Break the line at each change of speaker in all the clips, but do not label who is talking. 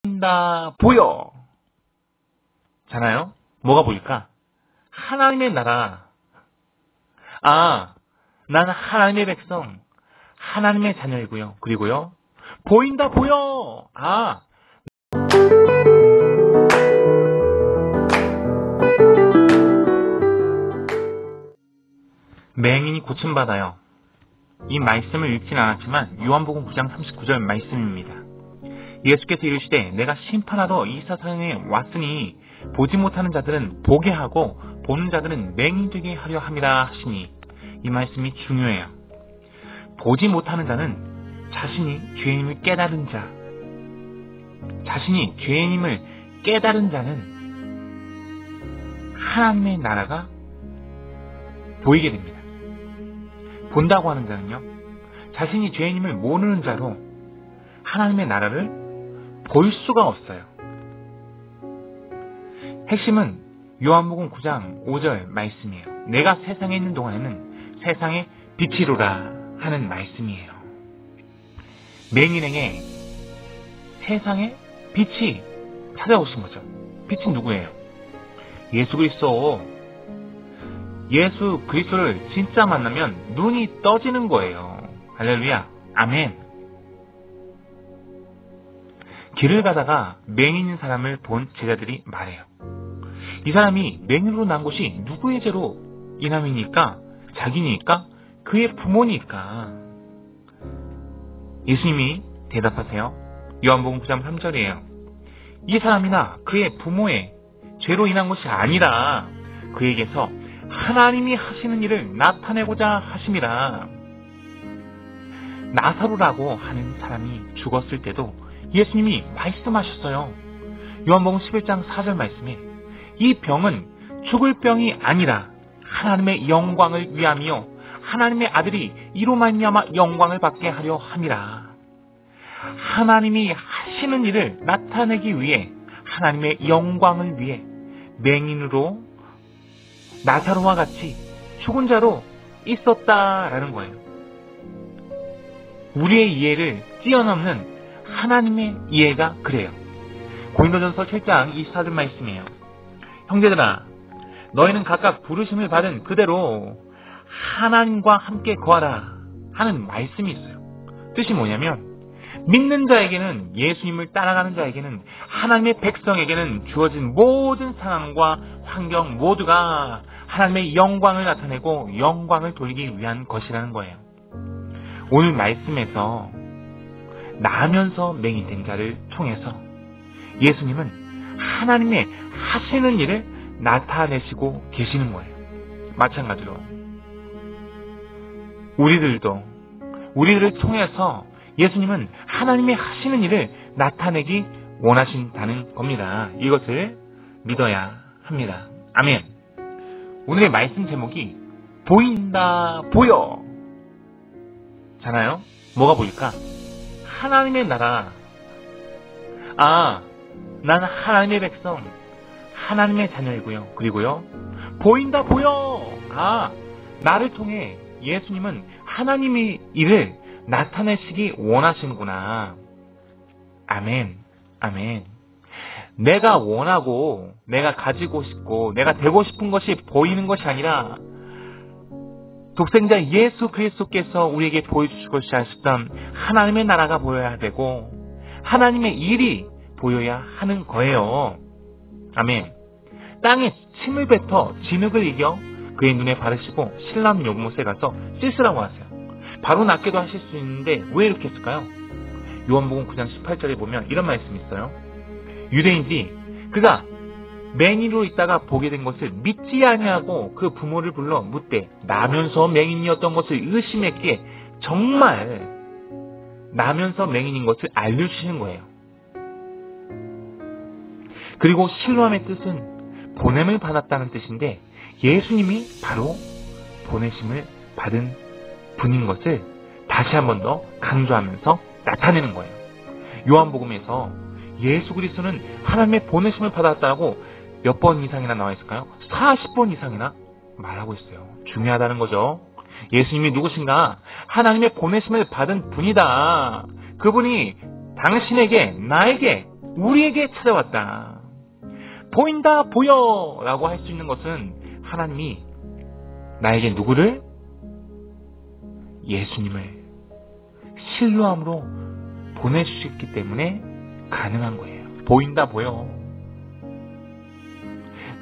보인다 보여 잖아요. 뭐가 보일까? 하나님의 나라. 아, 나는 하나님의 백성, 하나님의 자녀이고요. 그리고요, 보인다 보여. 아, 맹인이 고침받아요. 이 말씀을 읽진 않았지만 요한복음 9장 39절 말씀입니다. 예수께서 이르시되 내가 심판하러 이 세상에 왔으니 보지 못하는 자들은 보게 하고 보는 자들은 맹인 되게 하려 함이라 하시니, 이 말씀이 중요해요. 보지 못하는 자는 자신이 죄인임을 깨달은 자, 자신이 죄인임을 깨달은 자는 하나님의 나라가 보이게 됩니다. 본다고 하는 자는요, 자신이 죄인임을 모르는 자로 하나님의 나라를 볼 수가 없어요. 핵심은 요한복음 9장 5절 말씀이에요. 내가 세상에 있는 동안에는 세상의 빛이로라 하는 말씀이에요. 맹인에게 세상의 빛이 찾아오신 거죠. 빛은 누구예요? 예수 그리스도. 예수 그리스도를 진짜 만나면 눈이 떠지는 거예요. 할렐루야. 아멘. 길을 가다가 맹인인 사람을 본 제자들이 말해요. 이 사람이 맹인으로 난 것이 누구의 죄로 인함이니까? 자기니까? 그의 부모니까? 예수님이 대답하세요. 요한복음 9장 3절이에요. 이 사람이나 그의 부모의 죄로 인한 것이 아니라 그에게서 하나님이 하시는 일을 나타내고자 하심이라. 나사로라고 하는 사람이 죽었을 때도 예수님이 말씀하셨어요. 요한복음 11장 4절 말씀에 이 병은 죽을 병이 아니라 하나님의 영광을 위함이요 하나님의 아들이 이로 말미암아 영광을 받게 하려 함이라. 하나님이 하시는 일을 나타내기 위해, 하나님의 영광을 위해 맹인으로 나사로와 같이 죽은 자로 있었다라는 거예요. 우리의 이해를 뛰어넘는 하나님의 이해가 그래요. 고린도전서 7장 24절 말씀이에요. 형제들아, 너희는 각각 부르심을 받은 그대로 하나님과 함께 거하라 하는 말씀이 있어요. 뜻이 뭐냐면, 믿는 자에게는, 예수님을 따라가는 자에게는, 하나님의 백성에게는 주어진 모든 상황과 환경 모두가 하나님의 영광을 나타내고 영광을 돌리기 위한 것이라는 거예요. 오늘 말씀에서 나면서 맹인된 자를 통해서 예수님은 하나님의 하시는 일을 나타내시고 계시는 거예요. 마찬가지로 우리들을 통해서 예수님은 하나님의 하시는 일을 나타내기 원하신다는 겁니다. 이것을 믿어야 합니다. 아멘. 오늘의 말씀 제목이 보인다 보여 잖아요. 뭐가 보일까? 하나님의 나라. 아, 나는 하나님의 백성, 하나님의 자녀이고요. 그리고요, 보인다 보여. 아, 나를 통해 예수님은 하나님의 일을 나타내시기 원하시는구나. 아멘. 아멘. 내가 원하고 내가 가지고 싶고 내가 되고 싶은 것이 보이는 것이 아니라 독생자 예수 그리스도께서 우리에게 보여주실 것이 하셨던 하나님의 나라가 보여야 되고 하나님의 일이 보여야 하는 거예요. 아멘. 땅에 침을 뱉어 진흙을 이겨 그의 눈에 바르시고 신랑 요못에 가서 씻으라고 하세요. 바로 낫게도 하실 수 있는데 왜 이렇게 했을까요? 요한복음 9장 18절에 보면 이런 말씀이 있어요. 유대인들이 그가 맹인으로 있다가 보게 된 것을 믿지 아니하고 그 부모를 불러 묻되 나면서 맹인이었던 것을 의심했기에 정말 나면서 맹인인 것을 알려주시는 거예요. 그리고 실로함의 뜻은 보냄을 받았다는 뜻인데 예수님이 바로 보내심을 받은 분인 것을 다시 한 번 더 강조하면서 나타내는 거예요. 요한복음에서 예수 그리스도는 하나님의 보내심을 받았다고 몇 번 이상이나 나와 있을까요? 40번 이상이나 말하고 있어요. 중요하다는 거죠. 예수님이 누구신가? 하나님의 보내심을 받은 분이다. 그분이 당신에게, 나에게 우리에게 찾아왔다. 보인다 보여 라고 할 수 있는 것은 하나님이 나에게 누구를? 예수님을 실로암으로 보내주셨기 때문에 가능한 거예요. 보인다 보여.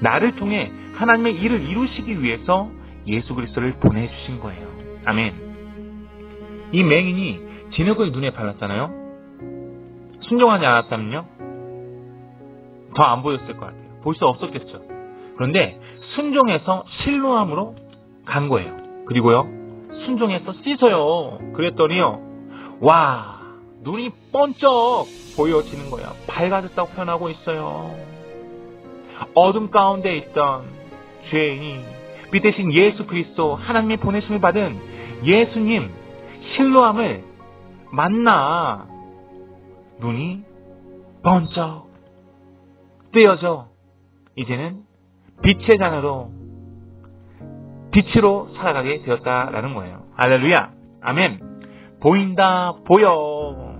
나를 통해 하나님의 일을 이루시기 위해서 예수 그리스도를 보내주신 거예요. 아멘. 이 맹인이 진흙을 눈에 발랐잖아요. 순종하지 않았다면요? 더 안 보였을 것 같아요. 볼 수 없었겠죠. 그런데 순종해서 실로암으로 간 거예요. 그리고요, 순종해서 씻어요. 그랬더니요, 와, 눈이 번쩍 보여지는 거야. 밝아졌다고 표현하고 있어요. 어둠 가운데 있던 죄인이 빛대신 예수 그리스도, 하나님의 보내심을 받은 예수님 실로암을 만나 눈이 번쩍 뜨여져 이제는 빛의 자녀로 빛으로 살아가게 되었다라는 거예요. 할렐루야. 아멘. 보인다 보여.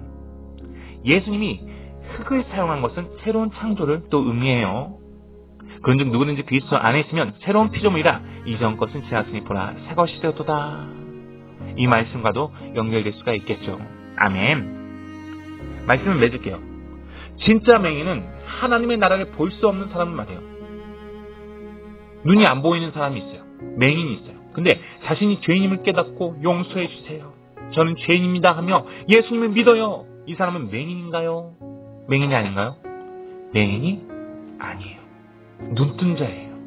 예수님이 흙을 사용한 것은 새로운 창조를 또 의미해요. 그런즉 누구든지 그리스도 안에 있으면 새로운 피조물이라 이전 것은 지났으니 보라 새 것이 되었도다. 이 말씀과도 연결될 수가 있겠죠. 아멘. 말씀을 맺을게요. 진짜 맹인은 하나님의 나라를 볼 수 없는 사람은 말이에요. 눈이 안 보이는 사람이 있어요. 맹인이 있어요. 근데 자신이 죄인임을 깨닫고 용서해 주세요. 저는 죄인입니다 하며 예수님을 믿어요. 이 사람은 맹인인가요? 맹인이 아닌가요? 맹인이 아니에요. 눈뜬 자예요.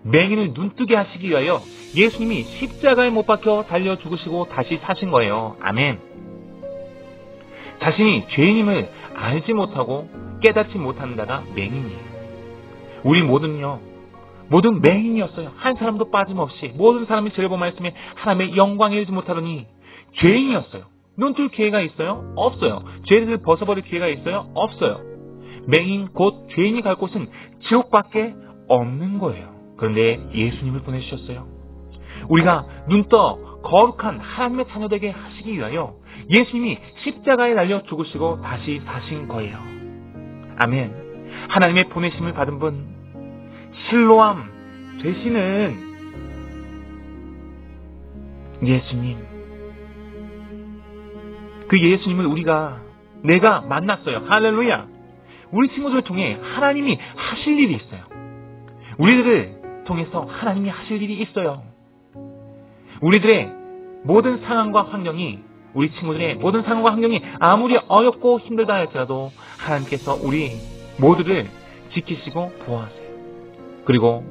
맹인을 눈뜨게 하시기 위하여 예수님이 십자가에 못 박혀 달려 죽으시고 다시 사신 거예요. 아멘. 자신이 죄인임을 알지 못하고 깨닫지 못하는 자가 맹인이에요. 우리 모두는요, 모든 맹인이었어요. 한 사람도 빠짐없이 모든 사람이 죄를 범하였으며 하나님의 영광을 이루지 못하더니 죄인이었어요. 눈뜰 기회가 있어요? 없어요. 죄를 벗어버릴 기회가 있어요? 없어요. 맹인 곧 죄인이 갈 곳은 지옥밖에 없는 거예요. 그런데 예수님을 보내주셨어요. 우리가 눈떠 거룩한 하나님의 자녀되게 하시기 위하여 예수님이 십자가에 달려 죽으시고 다시 사신 거예요. 아멘. 하나님의 보내심을 받은 분, 실로암 되시는 예수님, 그 예수님을 내가 만났어요. 할렐루야. 우리 친구들을 통해 하나님이 하실 일이 있어요. 우리들을 통해서 하나님이 하실 일이 있어요. 우리들의 모든 상황과 환경이, 우리 친구들의 모든 상황과 환경이 아무리 어렵고 힘들다 할지라도 하나님께서 우리 모두를 지키시고 보호하세요. 그리고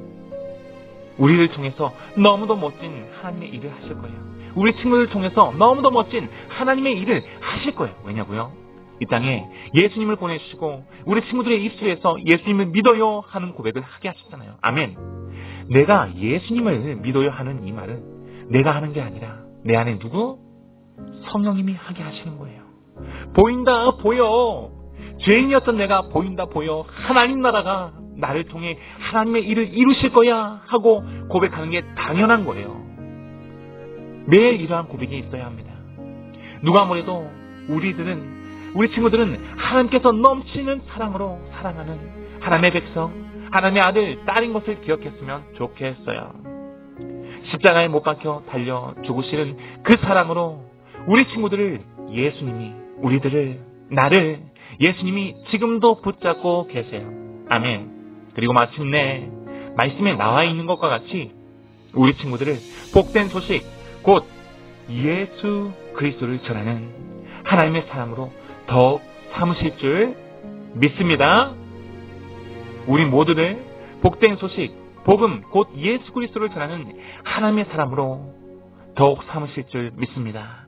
우리를 통해서 너무도 멋진 하나님의 일을 하실 거예요. 우리 친구들을 통해서 너무도 멋진 하나님의 일을 하실 거예요. 왜냐고요? 이 땅에 예수님을 보내주시고 우리 친구들의 입술에서 예수님을 믿어요 하는 고백을 하게 하셨잖아요. 아멘. 내가 예수님을 믿어요 하는 이 말은 내가 하는 게 아니라 내 안에 누구? 성령님이 하게 하시는 거예요. 보인다 보여. 죄인이었던 내가 보인다 보여. 하나님 나라가 나를 통해 하나님의 일을 이루실 거야 하고 고백하는 게 당연한 거예요. 매일 이러한 고백이 있어야 합니다. 누가 아무래도 우리 친구들은 하나님께서 넘치는 사랑으로 사랑하는 하나님의 백성, 하나님의 아들, 딸인 것을 기억했으면 좋겠어요. 십자가에 못 박혀 달려 죽으시는 그 사랑으로 우리 친구들을 예수님이, 나를 예수님이 지금도 붙잡고 계세요. 아멘. 그리고 마침내 말씀에 나와 있는 것과 같이 우리 친구들을 복된 소식, 곧 예수 그리스도를 전하는 하나님의 사람으로 더욱 삼으실 줄 믿습니다. 우리 모두를 복된 소식, 복음, 곧 예수 그리스도를 전하는 하나님의 사람으로 더욱 삼으실 줄 믿습니다.